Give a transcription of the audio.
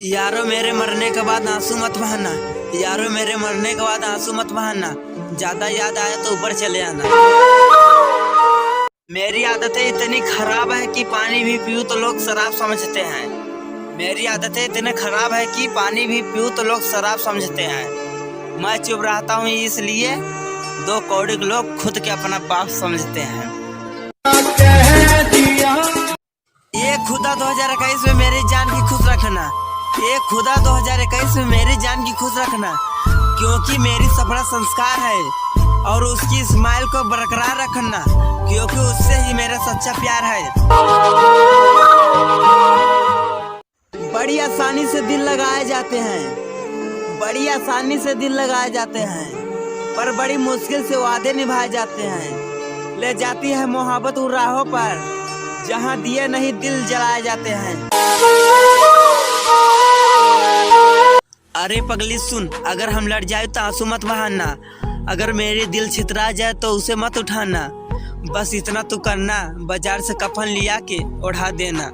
यारो मेरे मरने के बाद आंसू मत बहाना। यारो मेरे मरने के बाद आंसू मत बहाना। ज्यादा याद आया तो ऊपर चले आना। मेरी आदतें इतनी खराब है कि पानी भी पीऊं तो लोग शराब समझते हैं। मेरी आदतें इतनी खराब है कि पानी भी पीऊं तो लोग शराब समझते हैं। मैं चुप रहता हूँ इसलिए दो कौड़ी लोग खुद के अपना बाप समझते हैं। ये खुदा 2021 में मेरी जान की खुश रखना। ये खुदा 2021 में मेरी जान की खुश रखना, क्योंकि मेरी सफल संस्कार है। और उसकी स्माइल को बरकरार रखना, क्योंकि उससे ही मेरा सच्चा प्यार है। बड़ी आसानी से दिल लगाए जाते हैं, बड़ी आसानी से दिल लगाए जाते हैं, पर बड़ी मुश्किल से वादे निभाए जाते हैं। ले जाती है मोहब्बत उन राहों पर जहाँ दिए नहीं दिल जलाए जाते हैं। अरे पगली सुन, अगर हम लड़ जाए तो आंसू मत बहाना। अगर मेरे दिल छितरा जाए तो उसे मत उठाना। बस इतना तू करना, बाजार से कफन लिया के ओढ़ा देना।